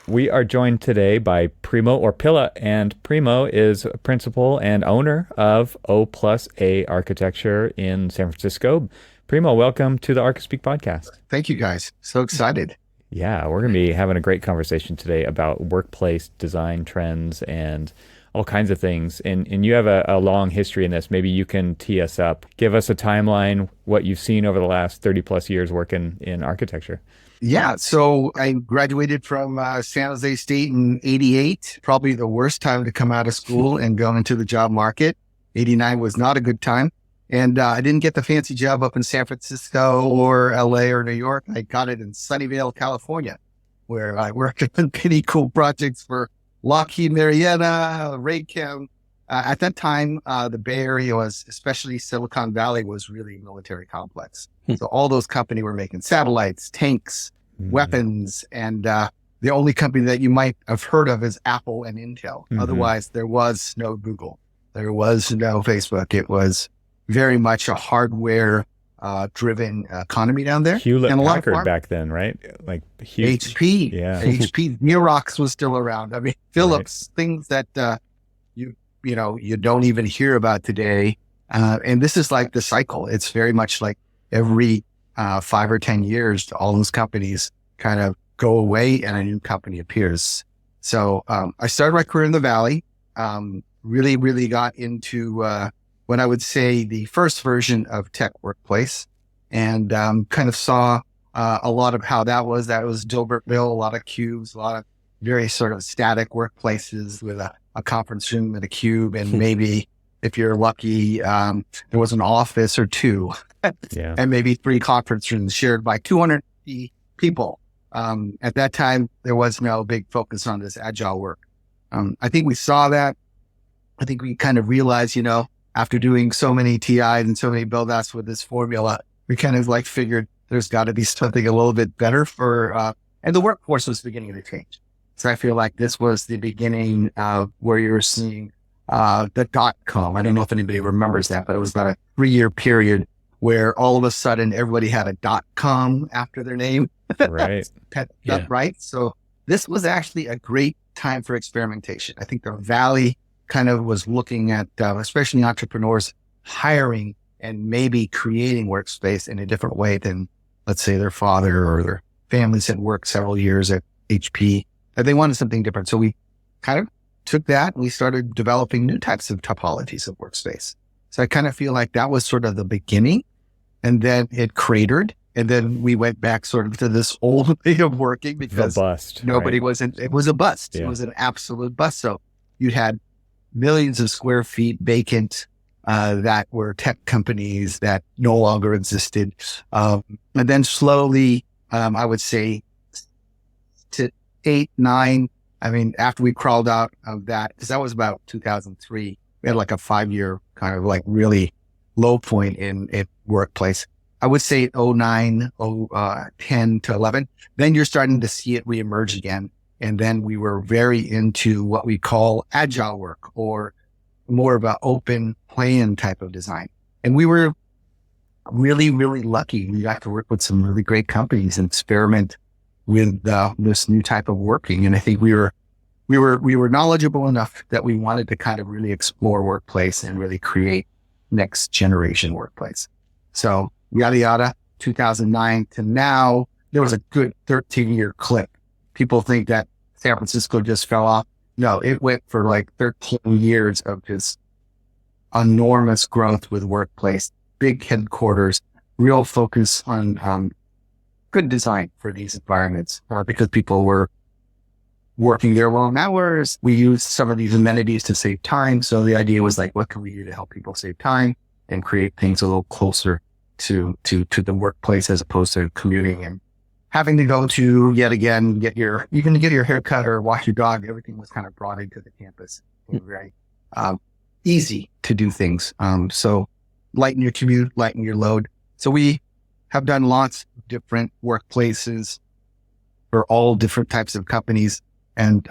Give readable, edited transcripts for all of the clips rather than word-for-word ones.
We are joined today by Primo Orpilla, and Primo is a principal and owner of O+A Architecture in San Francisco. Primo, welcome to the Archispeak podcast. Thank you guys. So excited. Yeah, we're going to be having a great conversation today about workplace design trends and all kinds of things. And you have a long history in this. Maybe you can tee us up, give us a timeline, what you've seen over the last 30 plus years working in architecture. Yeah. So I graduated from San Jose State in 88, probably the worst time to come out of school and go into the job market. 89 was not a good time. And I didn't get the fancy job up in San Francisco or LA or New York. I got it in Sunnyvale, California, where I worked on pretty cool projects for Lockheed Marietta, Raychem. At that time, the Bay Area was, especially Silicon Valley, was really military complex. So all those companies were making satellites, tanks, weapons, and the only company that you might have heard of is Apple and Intel. Otherwise, there was no Google. There was no Facebook. It was very much a hardware driven economy down there. Hewlett Packard back then, right? Like HP. Yeah. HP. Xerox was still around. I mean, Philips, right. Things that you don't even hear about today. And this is like the cycle. It's very much like every 5 or 10 years, all those companies kind of go away and a new company appears. So I started my career in the Valley, really got into what I would say the first version of tech workplace, and kind of saw a lot of how that was. That was Dilbertville, a lot of cubes, a lot of very sort of static workplaces with a conference room and a cube, and maybe if you're lucky, there was an office or two, and maybe 3 conference rooms shared by 250 people. At that time, there was no big focus on this agile work. I think we saw that. I think we kind of realized, after doing so many TIs and so many build outs with this formula, we kind of like figured there's got to be something a little bit better for, and the workforce was beginning to change. So I feel like this was the beginning of where you were seeing the .com. I don't know if anybody remembers that, but it was about a 3-year period where all of a sudden everybody had a .com after their name. Right. Right. So this was actually a great time for experimentation. I think the Valley kind of was looking at, especially entrepreneurs, hiring and maybe creating workspace in a different way than, let's say, their father or their families had worked several years at HP. They wanted something different. So we kind of took that and we started developing new types of topologies of workspace. So I kind of feel like that was sort of the beginning, and then it cratered. And then we went back sort of to this old way of working because nobody wasn't, it was a bust. Yeah. It was an absolute bust. So you had millions of square feet vacant, that were tech companies that no longer existed. And then slowly, I would say to 8, 9, I mean, after we crawled out of that, because that was about 2003, we had like a 5-year kind of like really low point in workplace. I would say 09, 10 to 11. Then you're starting to see it reemerge again. And then we were very into what we call agile work, or more of an open plan type of design. And we were really lucky. We got to work with some really great companies and experiment with this new type of working. And I think we were knowledgeable enough that we wanted to kind of really explore workplace and really create next generation workplace. So yada, 2009 to now, there was a good 13-year clip. People think that San Francisco just fell off. No, it went for like 13 years of just enormous growth with workplace, big headquarters, real focus on good design for these environments, because people were working their long hours. We used some of these amenities to save time. So the idea was like, what can we do to help people save time and create things a little closer to the workplace, as opposed to commuting and having to go to, yet again, get your hair cut or walk your dog. Everything was kind of brought into the campus. It was very easy to do things. So lighten your commute, lighten your load. So we have done lots of different workplaces for all different types of companies, and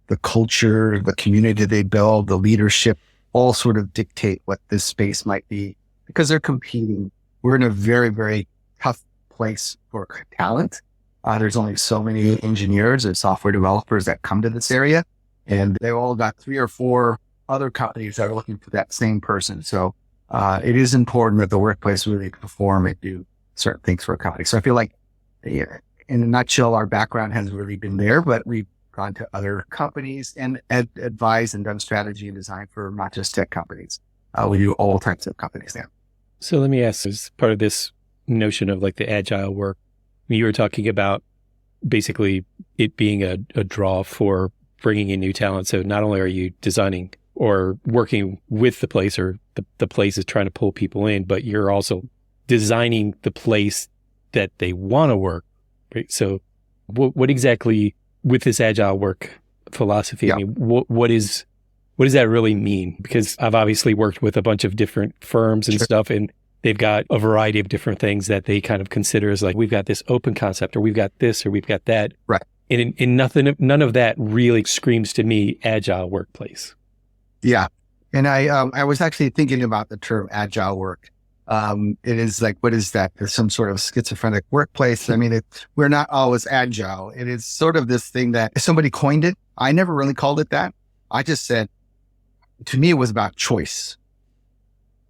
the culture, the community they build, the leadership, all sort of dictate what this space might be, because they're competing. We're in a very, very tough place for talent. There's only so many engineers and software developers that come to this area, and they all got 3 or 4 other companies that are looking for that same person. So it is important that the workplace really perform and do certain things for a company. So I feel like, yeah, in a nutshell, our background has really been there, but we've gone to other companies and advised and done strategy and design for not just tech companies. We do all types of companies now. So let me ask, as part of this notion of like the agile work, you were talking about basically it being a draw for bringing in new talent. So not only are you designing or working with the place, or the place is trying to pull people in, but you're also designing the place that they want to work. Right? So what exactly with this agile work philosophy, Yeah. I mean, what does that really mean? Because I've obviously worked with a bunch of different firms and Sure. stuff, and they've got a variety of different things that they kind of consider as like, we've got this open concept, or we've got this, or we've got that. Right. And none of that really screams to me agile workplace. Yeah. And I was actually thinking about the term agile work. It is like, what is that? There's some sort of schizophrenic workplace. I mean, we're not always agile. It is sort of this thing that somebody coined it. I never really called it that. I just said, to me, it was about choice.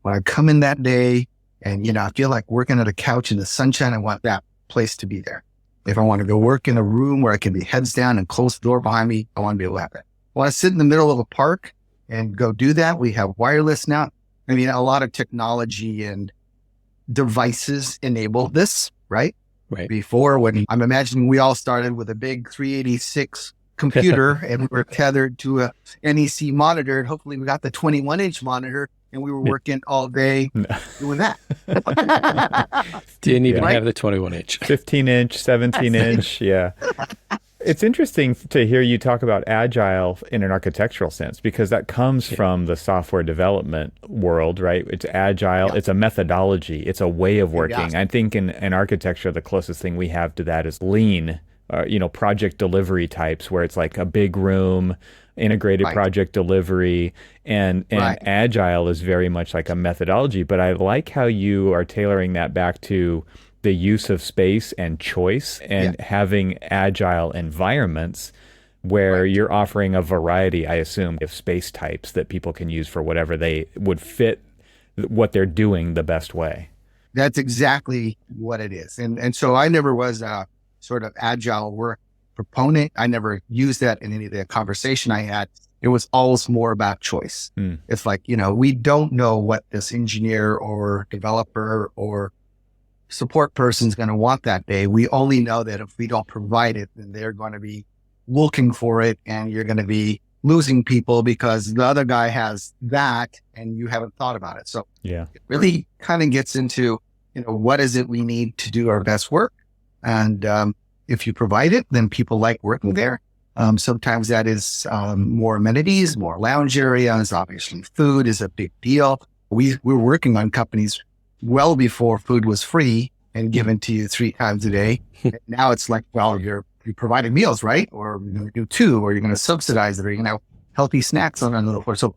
When I come in that day and, I feel like working at a couch in the sunshine, I want that place to be there. If I want to go work in a room where I can be heads down and close the door behind me, I want to be able to have that. I want to sit in the middle of a park and go do that. We have wireless now. I mean, a lot of technology and devices enable this, right? Right. Before, when I'm imagining we all started with a big 386 computer and we were tethered to a NEC monitor, and hopefully we got the 21-inch monitor and we were working all day doing that. Didn't even Right? have the 21-inch. 15-inch, 17-inch. Yeah. It's interesting to hear you talk about agile in an architectural sense, because that comes from the software development world, right? It's agile. Yeah. It's a methodology. It's a way of working. Yes. I think in architecture, the closest thing we have to that is lean, project delivery types, where it's like a big room, integrated Right. project delivery, and Right. agile is very much like a methodology. But I like how you are tailoring that back to the use of space and choice, and having agile environments where Right. you're offering a variety, I assume, of space types that people can use for whatever they would fit what they're doing the best way. That's exactly what it is. And so I never was a sort of agile work proponent. I never used that in any of the conversation I had. It was always more about choice. It's like, we don't know what this engineer or developer or support person is going to want that day. We only know that if we don't provide it, then they're going to be looking for it, and you're going to be losing people because the other guy has that and you haven't thought about it. So Yeah. it really kind of gets into, what is it we need to do our best work? And if you provide it, then people like working there. Sometimes that is more amenities, more lounge areas. Obviously, food is a big deal. We're working on companies well before food was free and given to you 3 times a day. Now it's like, well, you're providing meals, right? Or you're going to do 2, or you're going to subsidize it, or you're going to have healthy snacks on another floor. So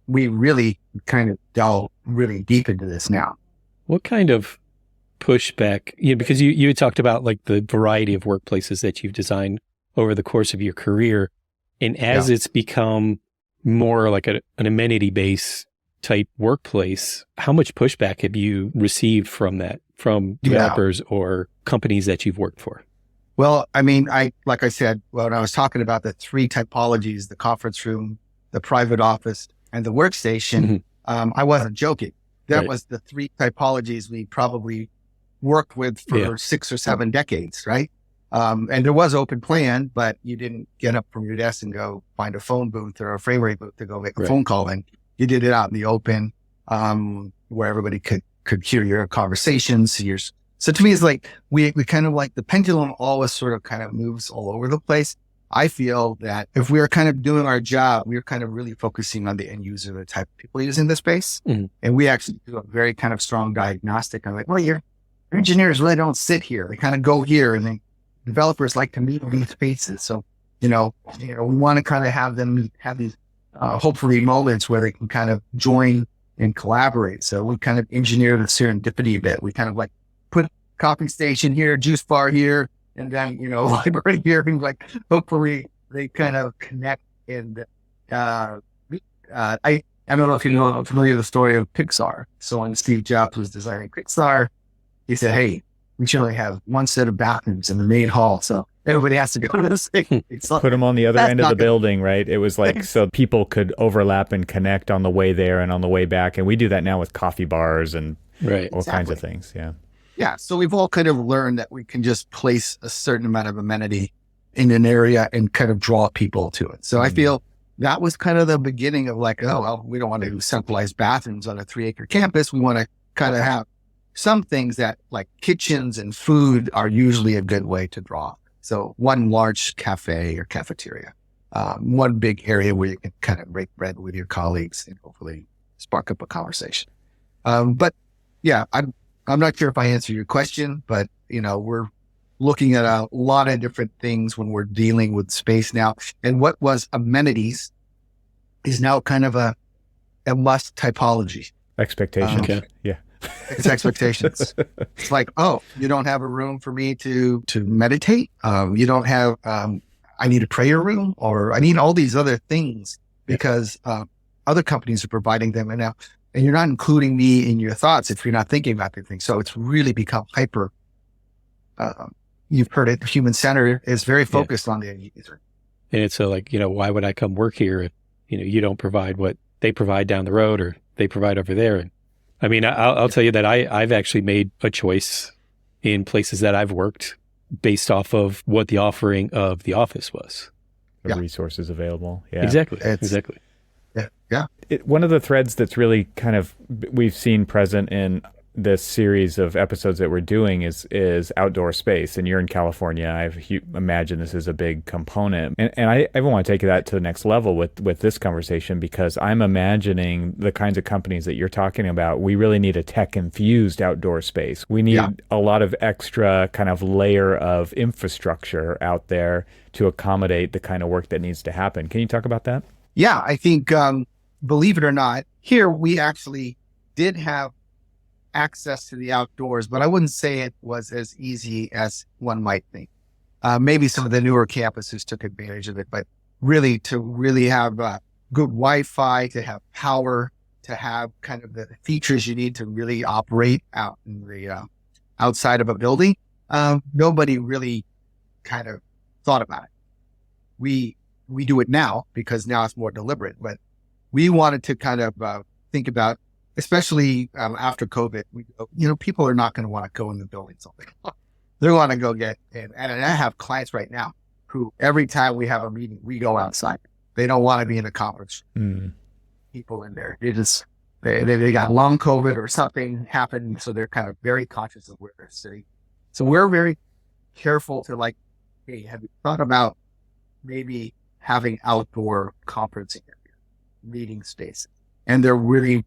we really kind of delve really deep into this now. What kind of pushback, because you had talked about like the variety of workplaces that you've designed over the course of your career. And as it's become more like an amenity-based type workplace, how much pushback have you received from that, from developers or companies that you've worked for? Well, I mean, like I said, when I was talking about the 3 typologies, the conference room, the private office, and the workstation, I wasn't joking. That was the 3 typologies we probably worked with for 6 or 7 decades, right? And there was open plan, but you didn't get up from your desk and go find a phone booth or a frame rate booth to go make a phone call in. You did it out in the open, where everybody could hear your conversations. So to me, it's like, we kind of like the pendulum always sort of kind of moves all over the place. I feel that if we are kind of doing our job, we're kind of really focusing on the end user, the type of people using the space. And we actually do a very kind of strong diagnostic. I'm like, well, your engineers really don't sit here. They kind of go here, and then developers like to meet in these spaces. So, we want to kind of have them have these hopefully moments where they can kind of join and collaborate. So we kind of engineer the serendipity a bit. We kind of like put coffee station here, juice bar here, and then, library hearings, like hopefully they kind of connect. And I don't know if you know, familiar with the story of Pixar. So when Steve Jobs was designing Pixar, he said, "Hey, we should only have one set of bathrooms in the main hall. So everybody has to go to this thing." Put them on the other end of the building, right? It was like so people could overlap and connect on the way there and on the way back. And we do that now with coffee bars and all kinds of things. Yeah. Yeah. So we've all kind of learned that we can just place a certain amount of amenity in an area and kind of draw people to it. So I feel that was kind of the beginning of like, oh, well, we don't want to do centralized bathrooms on a 3-acre campus. We want to kind of have some things that like kitchens and food are usually a good way to draw. So one large cafe or cafeteria, one big area where you can kind of break bread with your colleagues and hopefully spark up a conversation. But yeah, I'm not sure if I answered your question, but we're looking at a lot of different things when we're dealing with space now. And what was amenities is now kind of a must typology. Expectations. Yeah. It's expectations. It's like, oh, you don't have a room for me to meditate. You don't have, I need a prayer room, or I need all these other things because other companies are providing them. And you're not including me in your thoughts if you're not thinking about the things. So it's really become hyper, you've heard it, human-centered is very focused on the end user. And it's like, why would I come work here if, you don't provide what they provide down the road or they provide over there? And I mean, I'll tell you that I've actually made a choice in places that I've worked based off of what the offering of the office was. The resources available. Yeah, exactly. Exactly. Yeah. One of the threads that's really kind of we've seen present in this series of episodes that we're doing is outdoor space. And you're in California. I imagine this is a big component. And I want to take that to the next level with this conversation, because I'm imagining the kinds of companies that you're talking about. We really need a tech-infused outdoor space. We need a lot of extra kind of layer of infrastructure out there to accommodate the kind of work that needs to happen. Can you talk about that? Yeah, I think, believe it or not, here we actually did have access to the outdoors, but I wouldn't say it was as easy as one might think. Maybe some of the newer campuses took advantage of it, but really to have good Wi-Fi, to have power, to have kind of the features you need to really operate out in the outside of a building, nobody really kind of thought about it. We do it now because now it's more deliberate, but we wanted to kind of think about, especially after COVID, people are not going to want to go in the buildings all day long. They want to go and I have clients right now who every time we have a meeting, we go outside. They don't want to be in a conference. People in there, they got long COVID or something happened. So they're kind of very conscious of where they're sitting. So we're very careful to like, hey, have you thought about maybe having outdoor conferencing area, meeting spaces? And they're really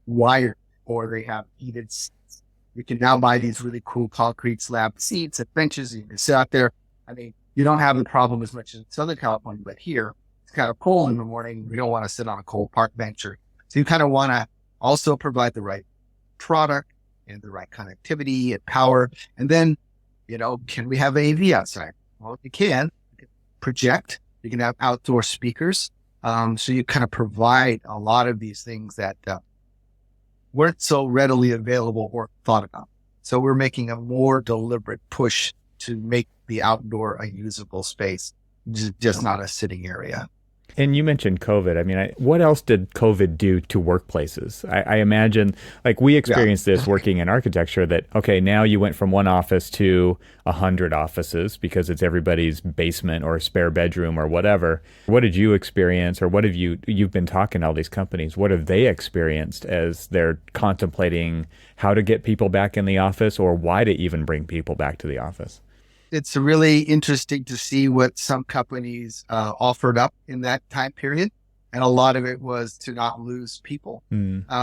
wired, or they have heated seats. You can now buy these really cool concrete slab seats and benches. And you can sit out there. I mean, you don't have the problem as much as in Southern California, but here it's kind of cold in the morning. We don't want to sit on a cold park bench. So you kind of want to also provide the right product and the right connectivity and power. And then, can we have AV outside? Well, you can project. You can have outdoor speakers. So you kind of provide a lot of these things that weren't so readily available or thought about. So we're making a more deliberate push to make the outdoor a usable space, just not a sitting area. And you mentioned COVID. I mean, what else did COVID do to workplaces? I imagine, like, we experienced this working in architecture that, okay, now you went from one office to 100 offices because it's everybody's basement or spare bedroom or whatever. What did you experience, or what have you've been talking to all these companies, what have they experienced as they're contemplating how to get people back in the office, or why to even bring people back to the office? It's really interesting to see what some companies offered up in that time period. And a lot of it was to not lose people.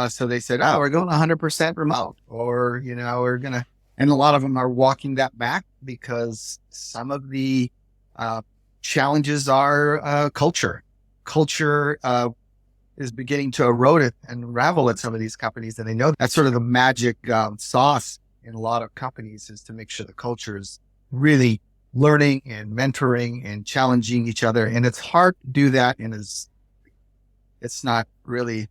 So they said, we're going 100% remote, or, we're going to, and a lot of them are walking that back because some of the challenges are culture. Culture is beginning to erode it and unravel at some of these companies. And they know that's sort of the magic sauce in a lot of companies, is to make sure the culture is really learning and mentoring and challenging each other. And it's hard to do that. And it's not really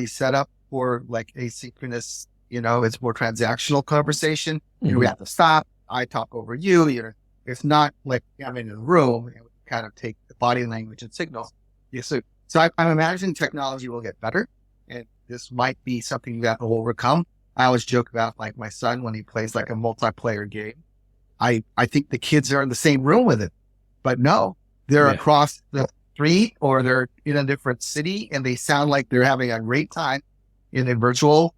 set up for like asynchronous, it's more transactional conversation. Mm-hmm. We have to stop. I talk over you. It's not like I'm in the room and we kind of take the body language and signals. Yeah, so I'm imagining technology will get better, and this might be something that will overcome. I always joke about like my son when he plays like a multiplayer game. I think the kids are in the same room with it, but no, they're across the street or they're in a different city and they sound like they're having a great time in a virtual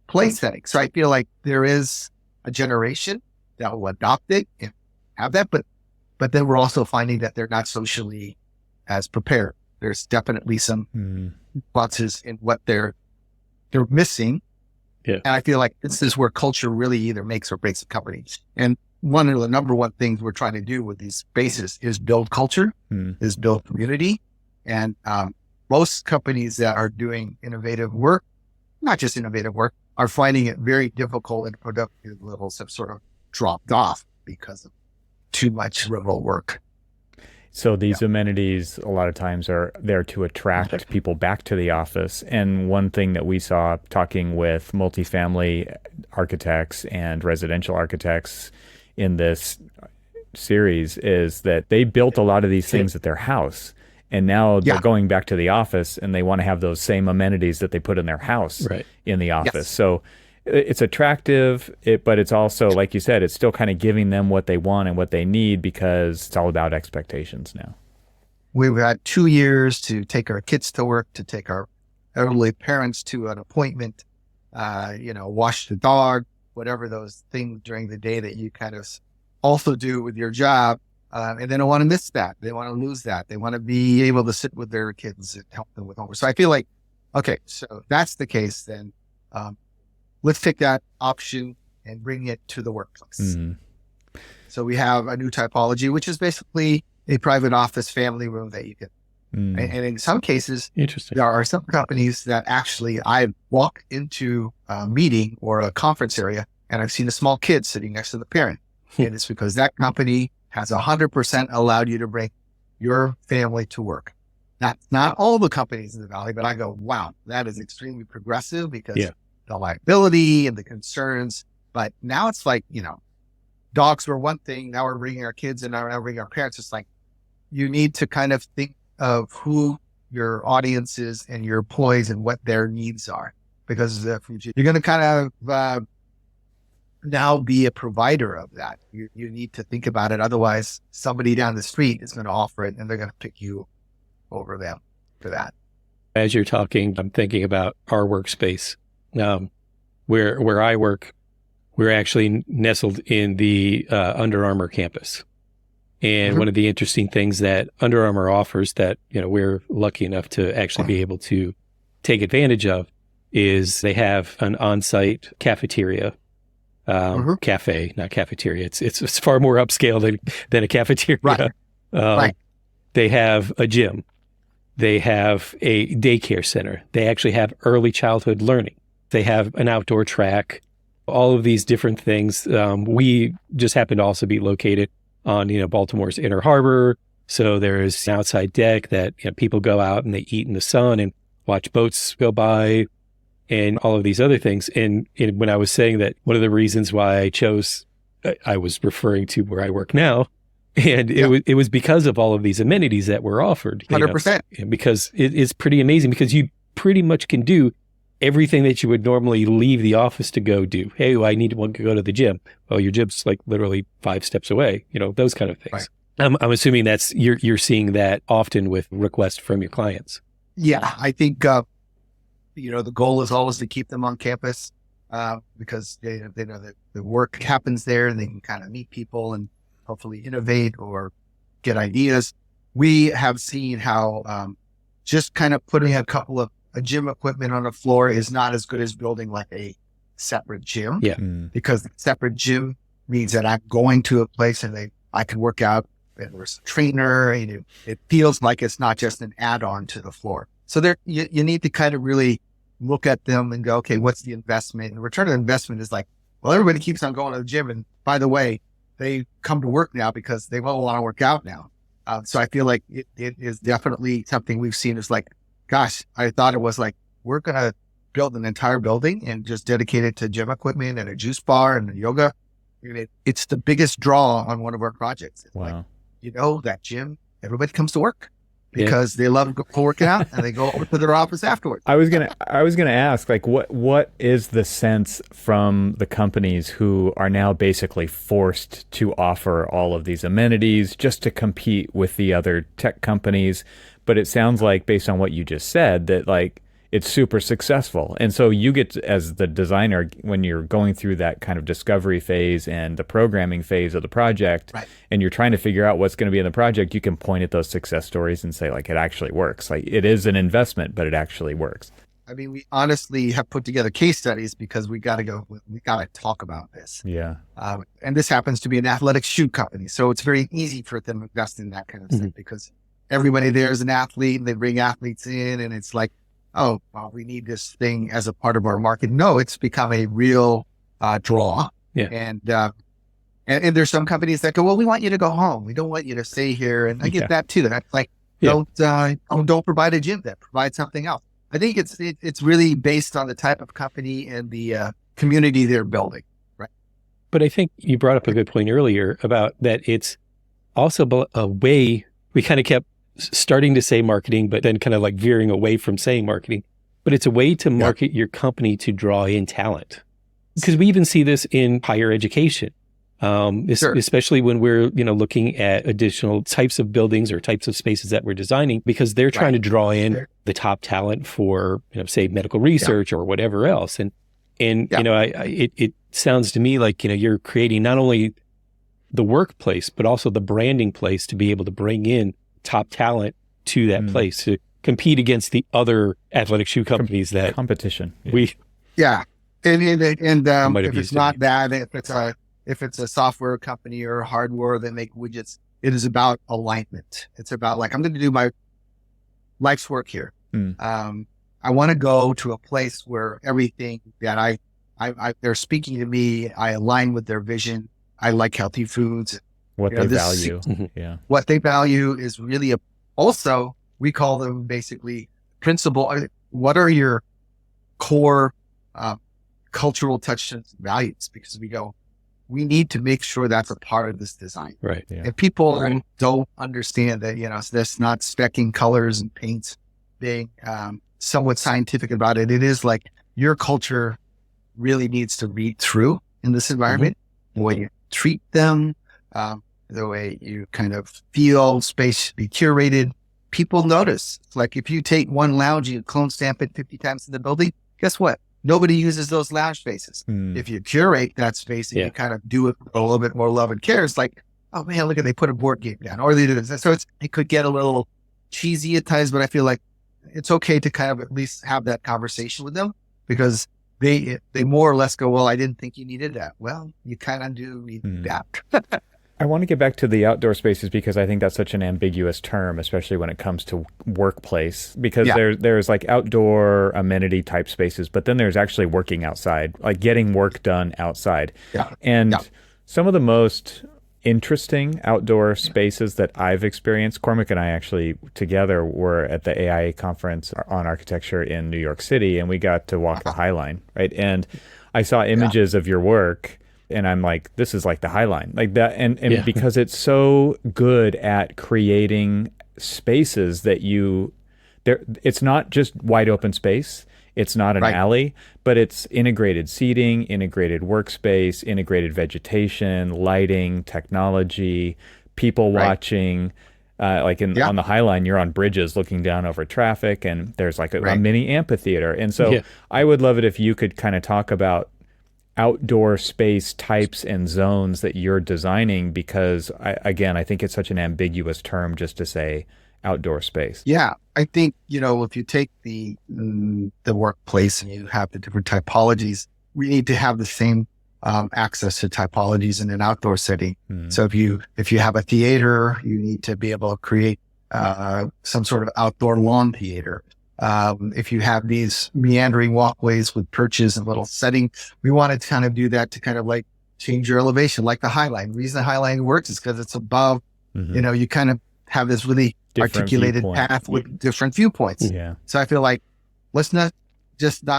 play setting. So I feel like there is a generation that will adopt it and have that, but then we're also finding that they're not socially as prepared. There's definitely some nuances in what they're missing. Yeah. And I feel like this is where culture really either makes or breaks a company. And one of the number one things we're trying to do with these spaces is build culture, is build community. And most companies that are doing innovative work, not just innovative work, are finding it very difficult, and productive levels have sort of dropped off because of too much remote work. So these amenities a lot of times are there to attract people back to the office. And one thing that we saw talking with multifamily architects and residential architects in this series is that they built a lot of these things at their house. And now they're going back to the office and they want to have those same amenities that they put in their house in the office. Yes. So it's attractive, but it's also, like you said, it's still kind of giving them what they want and what they need because it's all about expectations now. We've had 2 years to take our kids to work, to take our elderly parents to an appointment, wash the dog, whatever those things during the day that you kind of also do with your job. And they don't want to miss that. They want to lose that. They want to be able to sit with their kids and help them with homework. So I feel like, okay, so if that's the case, then let's take that option and bring it to the workplace. So we have a new typology, which is basically a private office family room that you can, and in some cases, there are some companies that actually I walk into a meeting or a conference area and I've seen a small kid sitting next to the parent. And it's because that company has 100% allowed you to bring your family to work. Not all the companies in the Valley, but I go, wow, that is extremely progressive because the liability and the concerns. But now it's like, dogs were one thing. Now we're bringing our kids and now we're bringing our parents. It's like, you need to kind of think of who your audience is and your employees and what their needs are, because you're going to kind of now be a provider of that. You need to think about it. Otherwise, somebody down the street is going to offer it and they're going to pick you over them for that. As you're talking, I'm thinking about our workspace. Where I work, we're actually nestled in the Under Armour campus. And one of the interesting things that Under Armour offers that, we're lucky enough to actually be able to take advantage of is they have an on-site cafeteria, cafe, not cafeteria. It's far more upscale than a cafeteria. Right. They have a gym. They have a daycare center. They actually have early childhood learning. They have an outdoor track, all of these different things. We just happen to also be located on, Baltimore's Inner Harbor. So there's an outside deck that people go out and they eat in the sun and watch boats go by and all of these other things. And when I was saying that one of the reasons why I was referring to where I work now. And it was because of all of these amenities that were offered. 100%. Because it's pretty amazing because you pretty much can do everything that you would normally leave the office to go do. Hey, I need to go to the gym. Well, your gym's like literally 5 steps away, those kind of things. Right. I'm assuming that's, you're seeing that often with requests from your clients. Yeah, I think, the goal is always to keep them on campus because they know that the work happens there and they can kind of meet people and hopefully innovate or get ideas. We have seen how just kind of putting a gym equipment on the floor is not as good as building like a separate gym. Yeah. Because the separate gym means that I'm going to a place and I can work out and there's a trainer and it feels like it's not just an add-on to the floor. So you need to kind of really look at them and go, okay, what's the investment? And the return on investment is like, well, everybody keeps on going to the gym. And by the way, they come to work now because they all want to work out now. So I feel like it is definitely something we've seen is like, gosh, I thought it was like, we're going to build an entire building and just dedicate it to gym equipment and a juice bar and yoga. It's the biggest draw on one of our projects. It's Wow. like, that gym, everybody comes to work because they love working out and they go over to their office afterwards. I was gonna ask, like, what is the sense from the companies who are now basically forced to offer all of these amenities just to compete with the other tech companies? But it sounds like, based on what you just said, that like it's super successful. And so you get to, as the designer, when you're going through that kind of discovery phase and the programming phase of the project, Right. and you're trying to figure out what's going to be in the project, you can point at those success stories and say, like, it actually works. Like, it is an investment, but it actually works. I mean, we honestly have put together case studies because we got to talk about this. Yeah. And this happens to be an athletic shoe company. So it's very easy for them to invest in that kind of stuff because everybody there is an athlete and they bring athletes in and it's like, oh, well, we need this thing as a part of our market. No, it's become a real draw. Yeah. And there's some companies that go, well, we want you to go home. We don't want you to stay here. And I get that too. That's like, don't provide a gym then, provide something else. I think it's really based on the type of company and the community they're building. Right. But I think you brought up a good point earlier about that it's also a way we kind of kept starting to say marketing, but then kind of like veering away from saying marketing. But it's a way to market your company to draw in talent. Because we even see this in higher education, especially when we're looking at additional types of buildings or types of spaces that we're designing, because they're trying to draw in the top talent for say medical research or whatever else. And it sounds to me like you're creating not only the workplace but also the branding place to be able to bring in top talent to that place to compete against the other athletic shoe companies that competition. And if it's not that, if it's a software company or hardware that make widgets, it is about alignment. It's about like, I'm going to do my life's work here. I want to go to a place where everything that they're speaking to me, I align with their vision. I like healthy foods. What they value. What they value is really also, we call them basically principle. What are your core cultural touchstones and values? Because we need to make sure that's a part of this design. Right. Yeah. And people don't understand that, that's not specking colors and paints, being somewhat scientific about it. It is like your culture really needs to read through in this environment, the way you treat them, the way you kind of feel space should be curated. People notice. It's like if you take one lounge, you clone stamp it 50 times in the building, guess what? Nobody uses those lounge spaces. If you curate that space and you kind of do it with a little bit more love and care, it's like, oh man, look at, they put a board game down or they do this. So it could get a little cheesy at times, but I feel like it's okay to kind of at least have that conversation with them because they more or less go, well, I didn't think you needed that. Well, you kind of do need that. I want to get back to the outdoor spaces because I think that's such an ambiguous term, especially when it comes to workplace, because there's like outdoor amenity type spaces, but then there's actually working outside, like getting work done outside. Some of the most interesting outdoor spaces that I've experienced, Cormac and I actually together were at the AIA conference on architecture in New York City, and we got to walk the High Line, right? And I saw images of your work, and I'm like, this is like the High Line, like that. And because it's so good at creating spaces that it's not just wide open space. It's not an alley, but it's integrated seating, integrated workspace, integrated vegetation, lighting, technology, people watching. On the High Line, you're on bridges looking down over traffic, and there's like a mini amphitheater. And so I would love it if you could kind of talk about outdoor space types and zones that you're designing, because I think it's such an ambiguous term just to say outdoor space. Yeah, I think, if you take the workplace and you have the different typologies, we need to have the same access to typologies in an outdoor setting. So if you have a theater, you need to be able to create some sort of outdoor lawn theater. If you have these meandering walkways with perches and little setting, we want to kind of do that to kind of like change your elevation, like the highline. The reason the highline works is because it's above, you kind of have this really Different articulated viewpoint. path with different viewpoints. Yeah. So I feel like let's not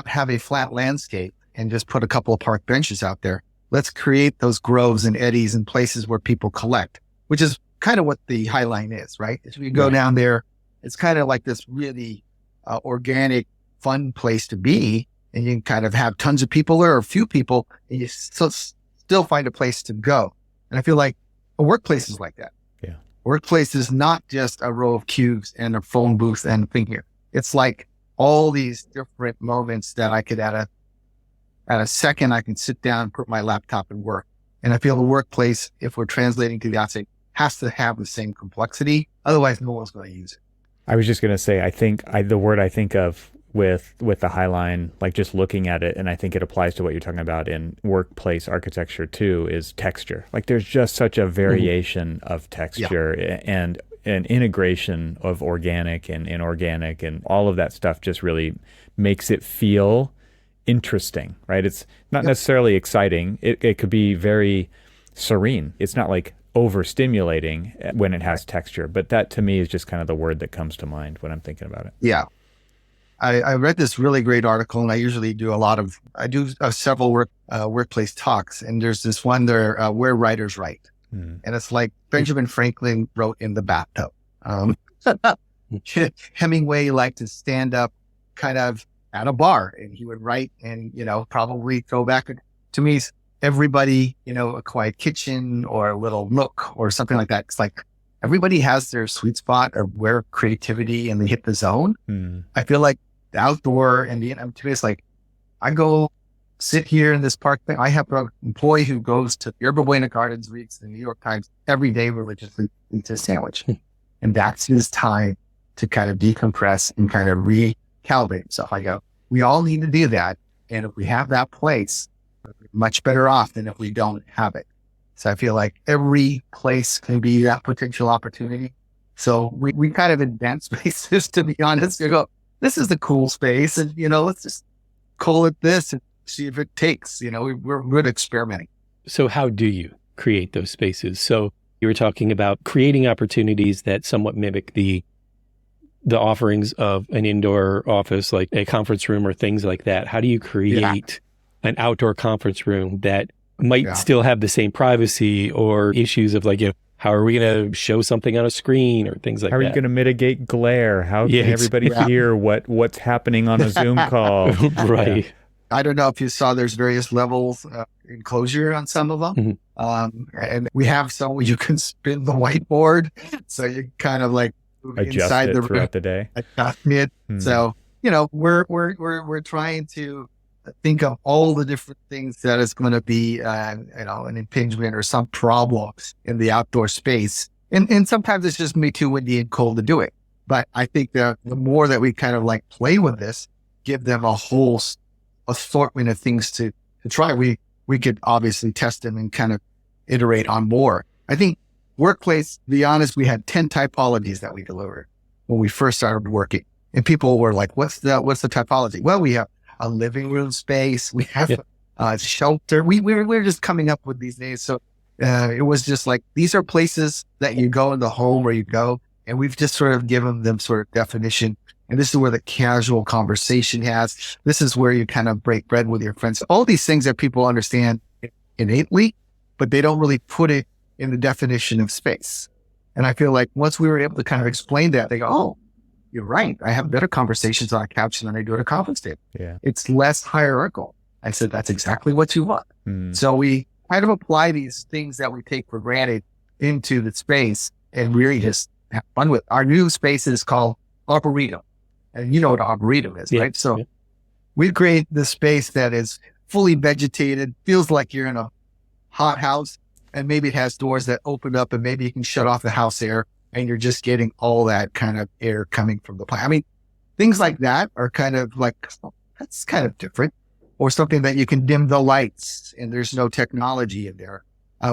have a flat landscape and just put a couple of park benches out there. Let's create those groves and eddies and places where people collect, which is kind of what the highline is, right? If you go down there, it's kind of like this really organic, fun place to be. And you can kind of have tons of people or a few people, and you still find a place to go. And I feel like a workplace is like that. Yeah. Workplace is not just a row of cubes and a phone booth and a thing here. It's like all these different moments that I could at a second, I can sit down, put my laptop and work. And I feel the workplace, if we're translating to the outside, has to have the same complexity. Otherwise, no one's going to use it. I was just going to say, I think the word I think of with the Highline, like just looking at it, and I think it applies to what you're talking about in workplace architecture too, is texture. Like there's just such a variation of texture and an integration of organic and inorganic, and all of that stuff just really makes it feel interesting, right? It's not necessarily exciting. It could be very serene. It's not like overstimulating when it has texture, but that to me is just kind of the word that comes to mind when I'm thinking about it. Yeah. I read this really great article, and I usually do several workplace talks, and there's this one there, where writers write. And it's like Benjamin Franklin wrote in the bathtub. Hemingway liked to stand up kind of at a bar, and he would write and, probably throw back. To me, everybody, a quiet kitchen or a little nook or something like that. It's like everybody has their sweet spot of where creativity and they hit the zone. I feel like the outdoor and the to me, it's like I go sit here in this park thing. I have an employee who goes to Yerba Buena Gardens, reads the New York Times every day religiously, eats a sandwich. And that's his time to kind of decompress and kind of recalibrate himself. I go, we all need to do that. And if we have that place, we're much better off than if we don't have it. So I feel like every place can be that potential opportunity. So we kind of invent spaces, to be honest. You go, this is the cool space, and let's just call it this and see if it takes. We're good at experimenting. So how do you create those spaces? So you were talking about creating opportunities that somewhat mimic the offerings of an indoor office, like a conference room or things like that. How do you create an outdoor conference room that might still have the same privacy or issues of like, how are we going to show something on a screen or things like that? How are you going to mitigate glare? How can everybody hear what's happening on a Zoom call? Right. I don't know if you saw there's various levels enclosure on some of them. And we have some where you can spin the whiteboard. So you kind of like adjust inside it the throughout the day. Adjust it. So, we're trying to think of all the different things that is going to be, an impingement or some problems in the outdoor space. And sometimes it's just me too windy and cold to do it. But I think the more that we kind of like play with this, give them a whole assortment of things to try, we could obviously test them and kind of iterate on more. I think workplace, to be honest, we had 10 typologies that we delivered when we first started working. And people were like, what's the typology? Well, we have a living room space. We have a shelter. We're just coming up with these names. So it was just like, these are places that you go in the home where you go. And we've just sort of given them sort of definition. And this is where the casual conversation has. This is where you kind of break bread with your friends. All these things that people understand innately, but they don't really put it in the definition of space. And I feel like once we were able to kind of explain that, they go, oh, you're right. I have better conversations on a couch than I do at a conference table. Yeah. It's less hierarchical. I said, that's exactly what you want. So we kind of apply these things that we take for granted into the space and really just have fun with. Our new space is called Arboretum. And you know what Arboretum is, right? So we create this space that is fully vegetated, feels like you're in a hot house, and maybe it has doors that open up and maybe you can shut off the house air and you're just getting all that kind of air coming from the plant. I mean, things like that are kind of like, oh, that's kind of different. Or something that you can dim the lights and there's no technology in there.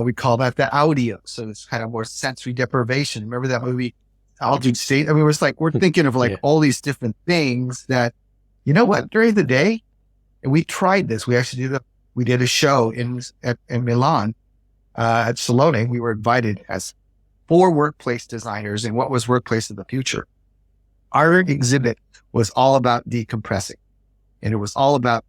We call that the audio. So it's kind of more sensory deprivation. Remember that movie, Altered State? I mean, it's like, we're thinking of like all these different things that, you know what, during the day, and we tried this. We actually did we did a show in Milan, at Salone. We were invited as 4 workplace designers in what was Workplace of the Future. Our exhibit was all about decompressing, and it was all about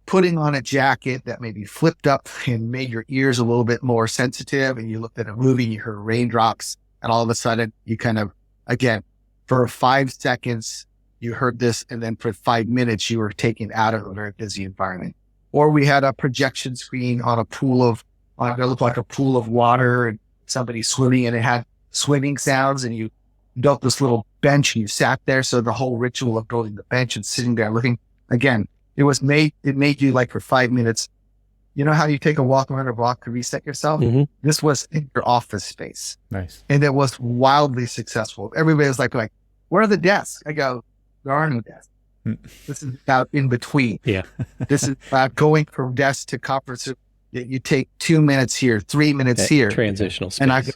putting on a jacket that maybe flipped up and made your ears a little bit more sensitive. And you looked at a movie, you heard raindrops, and all of a sudden you kind of, again, for 5 seconds, you heard this. And then for 5 minutes, you were taken out of a very busy environment. Or we had a projection screen on it looked like a pool of water and somebody swimming, and it had swimming sounds, and you built this little bench and you sat there. So the whole ritual of building the bench and sitting there looking, again, it made you, like, for 5 minutes, you know how you take a walk around a block to reset yourself? Mm-hmm. This was in your office space. Nice. And it was wildly successful. Everybody was like, where are the desks? I go, there are no desks. This is about in between. Yeah. This is about going from desk to conference. You take 2 minutes here, 3 minutes That here. transitional space.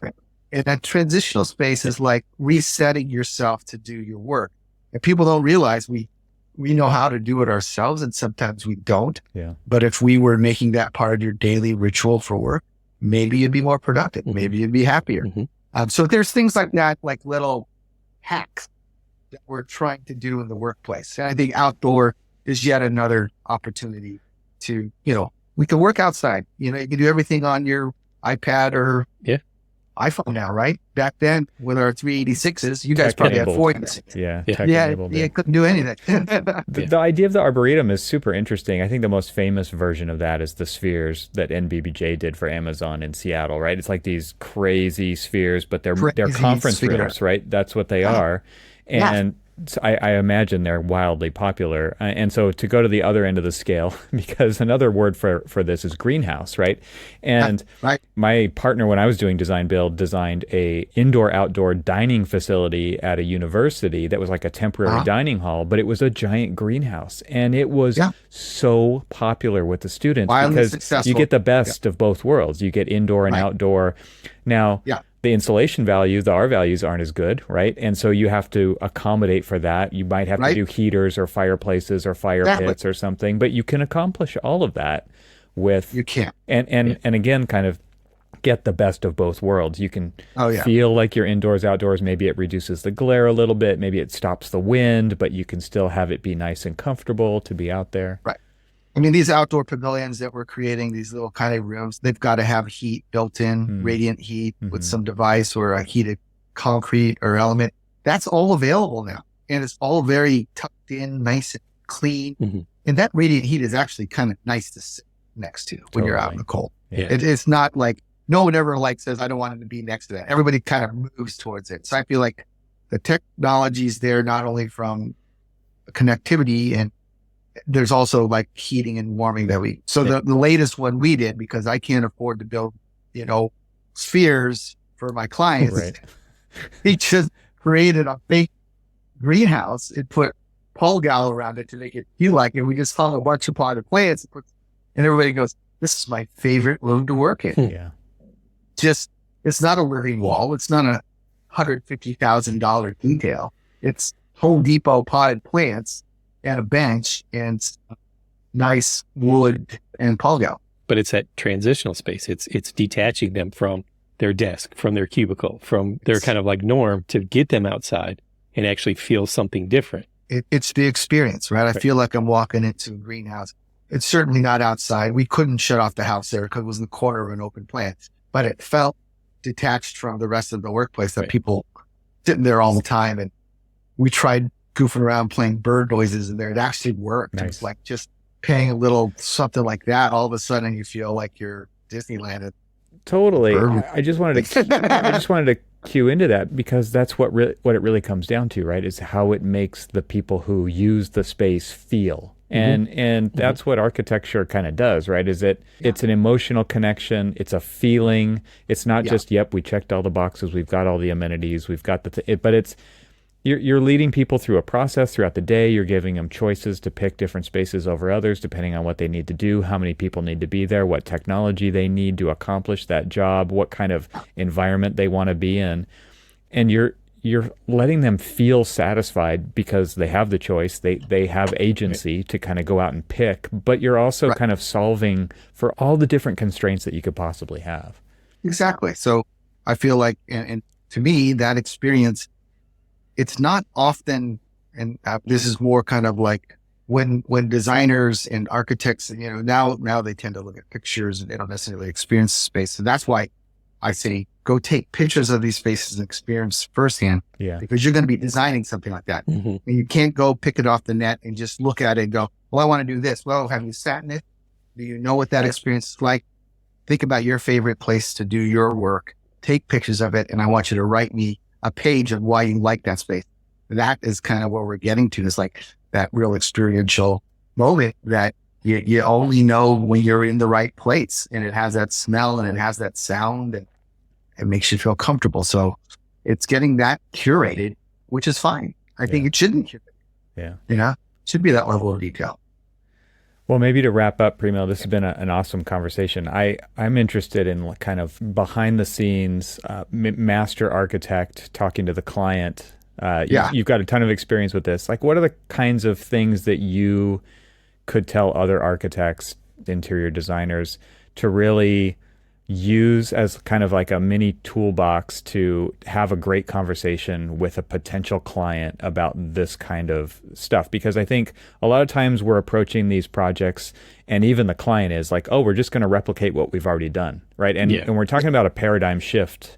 And that transitional space is like resetting yourself to do your work. And people don't realize we know how to do it ourselves, and sometimes we don't. Yeah. But if we were making that part of your daily ritual for work, maybe you'd be more productive. Mm-hmm. Maybe you'd be happier. Mm-hmm. So there's things like that, like little hacks that we're trying to do in the workplace. And I think outdoor is yet another opportunity to, we can work outside. You can do everything on your iPad or iPhone now, right? Back then with our 386s, you guys probably had 486. Yeah. You couldn't do anything. The idea of the Arboretum is super interesting. I think the most famous version of that is the spheres that NBBJ did for Amazon in Seattle, right? It's like these crazy spheres, but they're conference rooms, right? That's what they are. And I imagine they're wildly popular. And so to go to the other end of the scale, because another word for this is greenhouse, right? And my partner, when I was doing design build, designed a indoor-outdoor dining facility at a university that was like a temporary dining hall, but it was a giant greenhouse. And it was so popular with the students because you get the best of both worlds. You get indoor and outdoor. Now, the insulation value, the R values aren't as good, right? And so you have to accommodate for that. You might have to do heaters or fireplaces or fire pits or something, but you can accomplish all of that with... You can. And again, kind of get the best of both worlds. You can feel like you're indoors, outdoors. Maybe it reduces the glare a little bit. Maybe it stops the wind, but you can still have it be nice and comfortable to be out there. Right. I mean, these outdoor pavilions that we're creating, these little kind of rooms, they've got to have heat built in, radiant heat with some device or a heated concrete or element. That's all available now. And it's all very tucked in, nice and clean. And that radiant heat is actually kind of nice to sit next to when you're out in the cold. Yeah. It's not like, no one ever says, I don't want it to be next to that. Everybody kind of moves towards it. So I feel like the technology is there, not only from connectivity, and there's also like heating and warming the latest one we did, because I can't afford to build, spheres for my clients. Right. He just created a fake greenhouse and put polygal around it to make it feel like it. We just hung a bunch of potted plants and everybody goes, this is my favorite room to work in. Yeah. It's not a living wall. It's not a $150,000 detail. It's Home Depot potted plants and a bench and nice wood and polygal. But it's that transitional space. It's detaching them from their desk, from their cubicle, from their kind of like norm, to get them outside and actually feel something different. It's the experience, right? I feel like I'm walking into a greenhouse. It's certainly not outside. We couldn't shut off the house there because it was in the corner of an open plant, but it felt detached from the rest of the workplace that people sitting there all the time. And we tried goofing around playing bird noises in there. It actually worked. Nice. It was like just paying a little something like that. All of a sudden you feel like you're Disneyland. Totally. I just wanted to cue into that, because that's what it really comes down to, right? Is how it makes the people who use the space feel. And that's what architecture kind of does, right? It's an emotional connection. It's a feeling. It's not just, we checked all the boxes. We've got all the amenities. We've got but it's, you're leading people through a process throughout the day. You're giving them choices to pick different spaces over others, depending on what they need to do, how many people need to be there, what technology they need to accomplish that job, what kind of environment they want to be in. And you're letting them feel satisfied because they have the choice. They have agency to kind of go out and pick, but you're also kind of solving for all the different constraints that you could possibly have. Exactly. So I feel like, and to me, that experience, it's not often, and this is more kind of like when designers and architects, now they tend to look at pictures and they don't necessarily experience space. So that's why I say, go take pictures of these spaces and experience firsthand, because you're going to be designing something like that. Mm-hmm. And you can't go pick it off the net and just look at it and go, well, I want to do this. Well, have you sat in it? Do you know what that experience is like? Think about your favorite place to do your work, take pictures of it. And I want you to write me a page of why you like that space. That is kind of what we're getting to, is like that real experiential moment that you only know when you're in the right place, and it has that smell and it has that sound and it makes you feel comfortable. So it's getting that curated, which is fine. I think it shouldn't. Should be that level of detail. Well, maybe to wrap up, Primo, this has been an awesome conversation. I'm interested in kind of behind the scenes, master architect talking to the client. You've got a ton of experience with this. Like, what are the kinds of things that you could tell other architects, interior designers, to really use as kind of like a mini toolbox to have a great conversation with a potential client about this kind of stuff? Because I think a lot of times we're approaching these projects and even the client is like, oh, we're just going to replicate what we've already done, right? And we're talking about a paradigm shift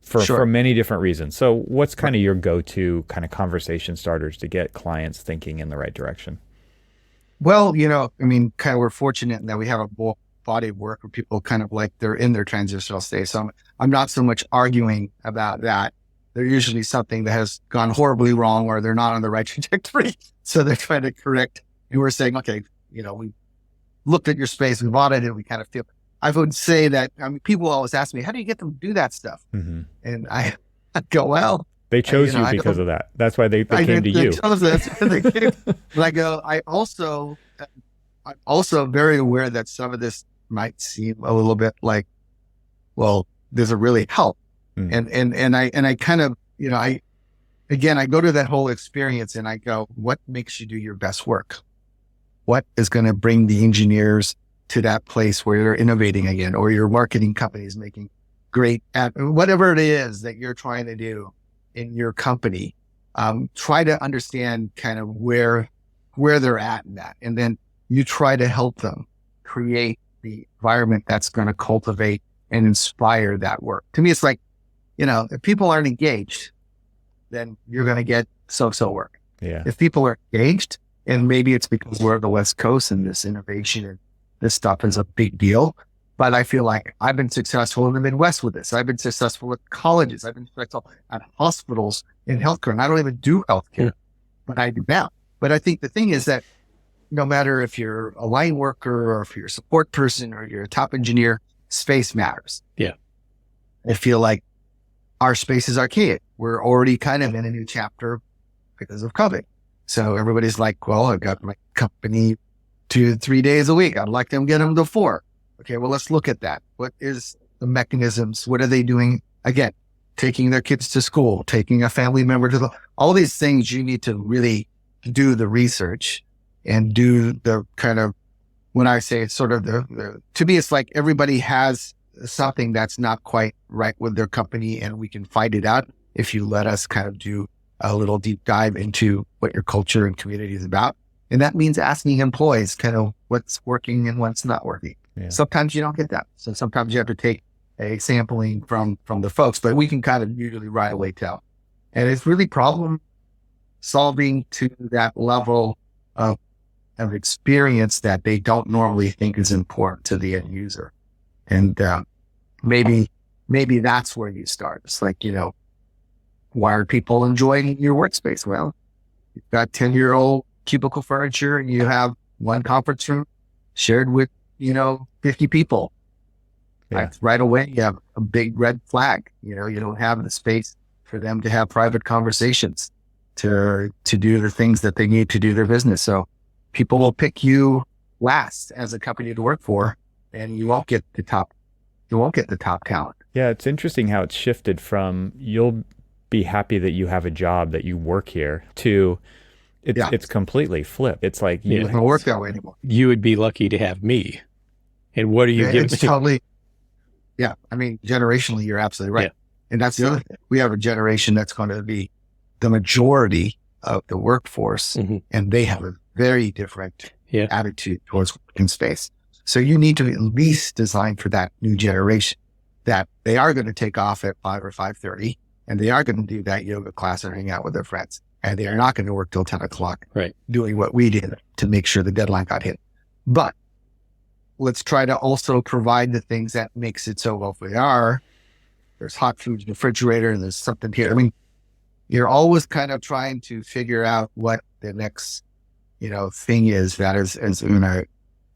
for many different reasons. So what's kind of your go-to kind of conversation starters to get clients thinking in the right direction? Well, kind of we're fortunate in that we have a body of work where people kind of like they're in their transitional state. So I'm not so much arguing about that. They're usually something that has gone horribly wrong or they're not on the right trajectory. So they're trying to correct. And we're saying, okay, we looked at your space, we audited it, we kind of feel. I would say that, people always ask me, how do you get them to do that stuff? Mm-hmm. And I go, well, they chose you because of that. That's why they came to you. But I go, I'm also very aware that some of this might seem a little bit like, well, does it really help? Mm. And I kind of, I go to that whole experience and I go, what makes you do your best work? What is going to bring the engineers to that place where you're innovating again, or your marketing company is making great at whatever it is that you're trying to do in your company? Try to understand kind of where they're at in that. And then you try to help them create the environment that's going to cultivate and inspire that work. To me, it's like, if people aren't engaged, then you're going to get so-so work. Yeah. If people are engaged, and maybe it's because we're on the West Coast and this innovation and this stuff is a big deal, but I feel like I've been successful in the Midwest with this. I've been successful at colleges. I've been successful at hospitals in healthcare. And I don't even do healthcare, but I do now. But I think the thing is that no matter if you're a line worker or if you're a support person or you're a top engineer, space matters. Yeah. I feel like our space is archaic. We're already kind of in a new chapter because of COVID. So everybody's like, well, I've got my company 2 to 3 days a week. I'd like them to get them to 4. Okay, well, let's look at that. What is the mechanisms? What are they doing? Again, taking their kids to school, taking a family member to all these things. You need to really do the research and do the kind of, when I say it's sort of to me, it's like everybody has something that's not quite right with their company, and we can fight it out if you let us kind of do a little deep dive into what your culture and community is about. And that means asking employees kind of what's working and what's not working. Yeah. Sometimes you don't get that. So sometimes you have to take a sampling from the folks, but we can kind of usually right away tell. And it's really problem solving to that level of experience that they don't normally think is important to the end user. And maybe that's where you start. It's like, why are people enjoying your workspace? Well, you've got 10-year-old cubicle furniture and you have one conference room shared with, 50 people. Yeah. Right away, you have a big red flag. You don't have the space for them to have private conversations, to do the things that they need to do their business. So people will pick you last as a company to work for, and you won't get the top talent. Yeah, it's interesting how it's shifted from you'll be happy that you have a job, that you work here, to it's completely flipped. It's like it doesn't work that way anymore. You would be lucky to have me. And what are you giving me? Totally. Yeah. I mean, generationally, you're absolutely right. Yeah. And that's the other thing. We have a generation that's going to be the majority of the workforce, and they have a very different attitude towards working space. So you need to at least design for that new generation, that they are going to take off at 5 or 5:30, and they are going to do that yoga class and hang out with their friends. And they are not going to work till 10 o'clock doing what we did to make sure the deadline got hit. But let's try to also provide the things that makes it so, well, if we are, there's hot food in the refrigerator and there's something here. I mean, you're always kind of trying to figure out what the next, thing is that is going to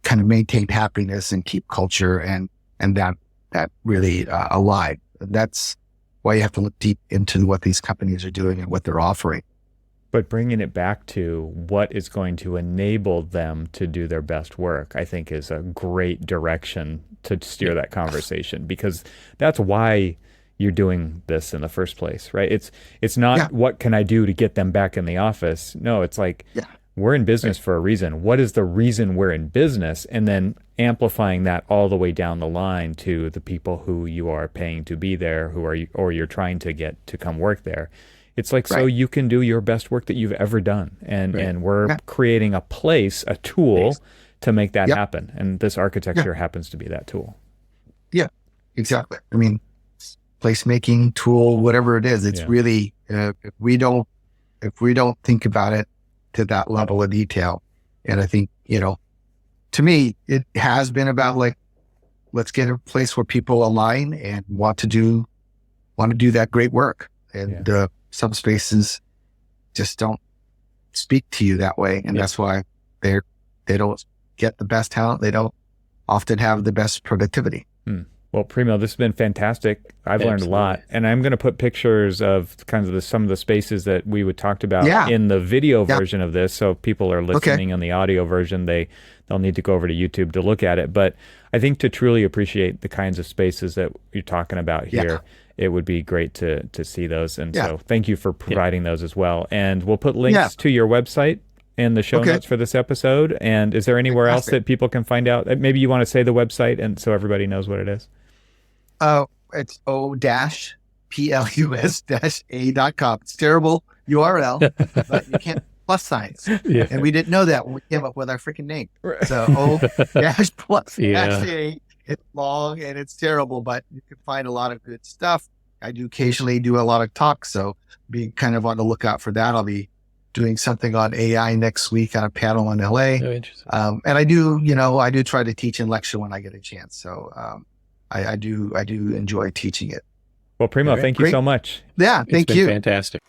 kind of maintain happiness and keep culture and that really alive. And that's why you have to look deep into what these companies are doing and what they're offering. But bringing it back to what is going to enable them to do their best work, I think is a great direction to steer that conversation, because that's why you're doing this in the first place, right? It's not what can I do to get them back in the office? No, it's like we're in business for a reason. What is the reason we're in business? And then amplifying that all the way down the line to the people who you are paying to be there, or you're trying to get to come work there. It's like, so you can do your best work that you've ever done. And we're creating a place, a tool to make that happen. And this architecture happens to be that tool. Yeah, exactly. I mean, placemaking tool, whatever it is, it's really, if we don't think about it to that level of detail. And I think, to me, it has been about like, let's get a place where people align and want to do that great work. And some spaces just don't speak to you that way. And that's why they don't get the best talent. They don't often have the best productivity. Well, Primo, this has been fantastic. I've learned a lot, and I'm going to put pictures of kind of some of the spaces that we would talked about in the video version of this. So if people are listening on the audio version, they'll need to go over to YouTube to look at it. But I think to truly appreciate the kinds of spaces that you're talking about here, it would be great to see those. And so thank you for providing those as well. And we'll put links to your website in the show notes for this episode. And is there anywhere else that people can find out? Maybe you want to say the website and so everybody knows what it is. It's O-plus-A.com. It's terrible URL, but you can't plus signs. And we didn't know that when we came up with our freaking name. So O-plus-A. It's long and it's terrible, but you can find a lot of good stuff. I do occasionally do a lot of talks, so be kind of on the lookout for that. I'll be doing something on AI next week on a panel in LA. Oh, interesting. And I do try to teach and lecture when I get a chance. So I do enjoy teaching it. Well, Primo, thank you so much. Yeah, thank you. Fantastic.